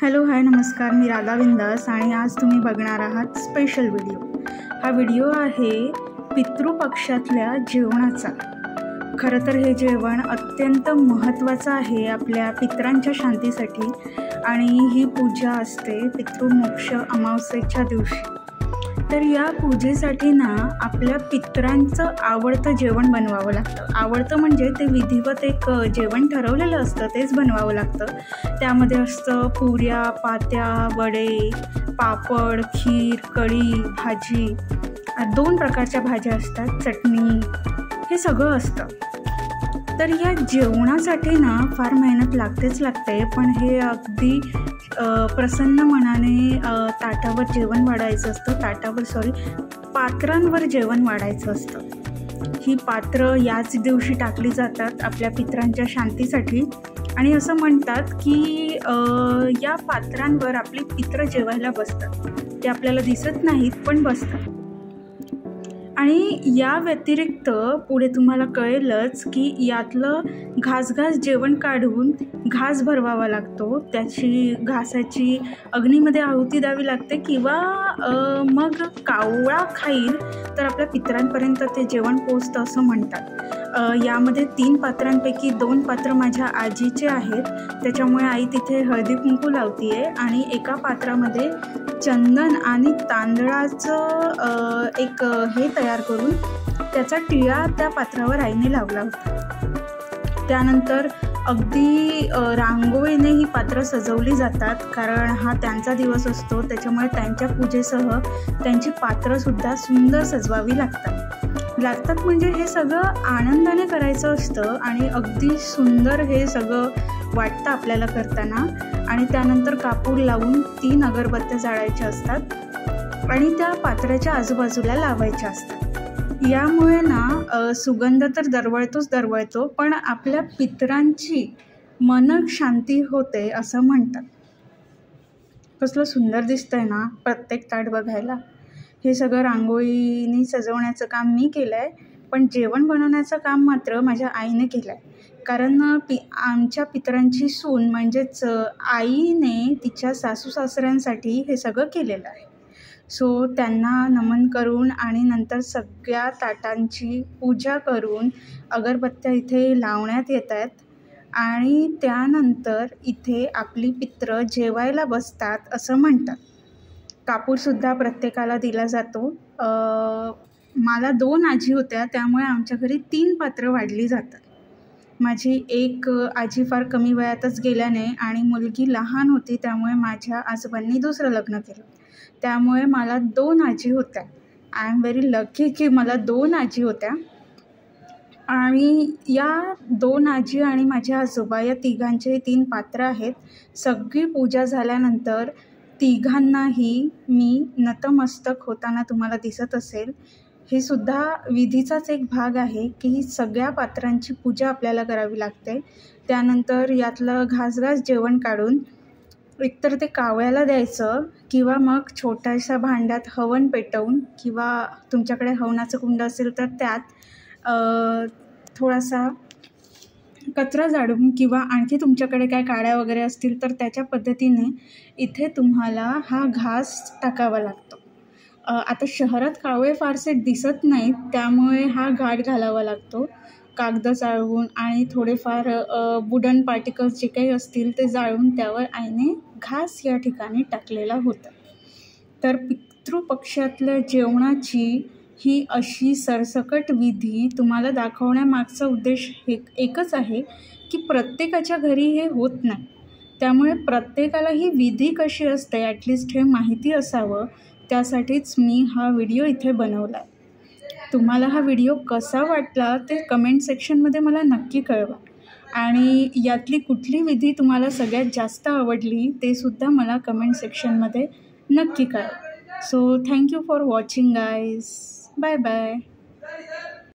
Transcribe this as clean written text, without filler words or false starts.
Hello hi नमस्कार, मी राधा बिंदास आणि आज तुम्ही बघणार आहात स्पेशल व्हिडिओ। हा व्हिडिओ आहे पितृपक्षातल्या जेवणाचा। खरं तर हे जेवण अत्यंत महत्त्वाचं आहे आपल्या पितरांच्या शांतीसाठी आणि ही पूजा असते पितृमोक्ष अमावस्येच्या दिवशी। तर या पूजेसाठी ना आपल्या पितरांचं आवडतं जेवण बनवावं लागतं। आवडतं म्हणजे ते विधिवत एक जेवण ठरवलेलं असतं, तेच बनवावं लागतं। त्यामध्ये असतं पुऱ्या, पात्या, वडे, पापड, खीर, कढी, भाजी, 2 प्रकारच्या भाज्या असतात, चटणी, हे सगळं असतं। तर या जेवणासाठी ना फार मेहनत लागते, पण हे अगदी प्रसन्न मनाने ताटावर जेवण वाढायचं असतं। पात्रांवर जेवण वाढायचं असतं। ही पात्र याच दिवशी टाकली जातात आपल्या पितरांच्या शांतीसाठी आणि असं म्हणतात की या पात्रांवर आपले पित्र जेवायला बसतात। ते आपल्याला दिसत नाहीत पण बसतात। आणि या व्यतिरिक्त पुढे तुम्हाला कळेलच की यातलं घास जेवण काढून घास भरवावा लागतो। त्याची घासाची अग्नीमध्ये आहुती द्यावी लागते किंवा मग कावळा खाईल तर आपल्या पितरांपर्यंत ते जेवण पोचतं असं म्हणतात। यामध्ये 3 पात्रांपैकी 2 पात्र माझ्या आजीचे आहेत, त्याच्यामुळे आई तिथे हळदी कुंकू लावती आहे आणि एका पात्रामध्ये चंदन आणि तांदळाचं एक हे तयार करून त्याचा टिळा त्या पात्रावर आईने लावला होता। त्यानंतर अगदी रांगोळीने ही पात्र सजवली जातात, कारण हा त्यांचा दिवस असतो, त्याच्यामुळे त्यांच्या पूजेसह त्यांची पात्रंसुद्धा सुंदर सजवावी लागतात म्हणजे हे सगळं आनंदाने करायचं असतं आणि अगदी सुंदर हे सगळं वाटतं आपल्याला करताना। आणि त्यानंतर कापूर लावून 3 अगरबत्त्या जाळायच्या असतात आणि त्या पात्राच्या आजूबाजूला लावायच्या असतात। यामुळे ना सुगंध तर दरवळतो, पण आपल्या पितरांची मन शांती होते असं म्हणतात। कसलं सुंदर दिसतंय ना प्रत्येक ताट बघायला। हे सगळं रांगोळीने सजवण्याचं काम मी केलं आहे, पण जेवण बनवण्याचं काम मात्र माझ्या आईने केलं आहे। कारण आमच्या पितरांची सून म्हणजेच आईने तिच्या सासूसासऱ्यांसाठी हे सगळं केलेलं आहे। सो त्यांना नमन करून आणि नंतर सगळ्या ताटांची पूजा करून अगरबत्त्या इथे लावण्यात येत आहेत आणि त्यानंतर इथे आपली पित्र जेवायला बसतात असं म्हणतात। कापूरसुद्धा प्रत्येकाला दिला जातो। मला 2 आजी होत्या, त्यामुळे आमच्या घरी 3 पात्र वाढली जातात। माझी एक आजी फार कमी वयातच गेल्याने आणि मुलगी लहान होती, त्यामुळे माझ्या आजोबांनी दुसरं लग्न केलं, त्यामुळे मला 2 आजी होत्या। आय एम व्हेरी लकी की मला 2 आजी होत्या आणि या 2 आजी आणि माझे आजोबा या तिघांचे 3 पात्र आहेत। सगळी पूजा झाल्यानंतर तिघांनाही मी नतमस्तक होताना तुम्हाला दिसत असेल। हे सुद्धा विधीचाच एक भाग आहे की सगळ्या पात्रांची पूजा आपल्याला करावी लागते। त्यानंतर यातलं घास जेवण काढून एकतर ते कावळ्याला द्यायचं किंवा मग छोट्याशा भांड्यात हवन पेटवून किंवा तुमच्याकडे हवनाचं कुंड असेल तर त्यात थोडासा कचरा झाडून किंवा आणखी तुमच्याकडे काय काड्या वगैरे असतील तर त्याच्या पद्धतीने इथे तुम्हाला हा घास टाकावा लागतो। आता शहरात कावळे फारसे दिसत नाहीत, त्यामुळे हा घाट घालावा लागतो। कागद जाळून आणि थोडेफार वुडन पार्टिकल्स जे काही असतील ते जाळून त्यावर आईने घास या ठिकाणी टाकलेला होता। तर पितृपक्षातल्या जेवणाची ही अशी सरसकट विधी तुम्हाला दाखवण्यामागचा उद्देश एकच आहे की प्रत्येकाच्या घरी हे होत नाही, त्यामुळे प्रत्येकाला ही विधी कशी असते ॲटलिस्ट हे माहिती असावं, त्यासाठीच मी हा व्हिडिओ इथे बनवला आहे। तुम्हाला हा व्हिडिओ कसा वाटला ते कमेंट सेक्शनमध्ये मला नक्की कळवा आणि यातली कुठली विधी तुम्हाला सगळ्यात जास्त आवडली ते सुद्धा मला कमेंट सेक्शनमध्ये नक्की कळवा। So thank you for watching guys, bye bye.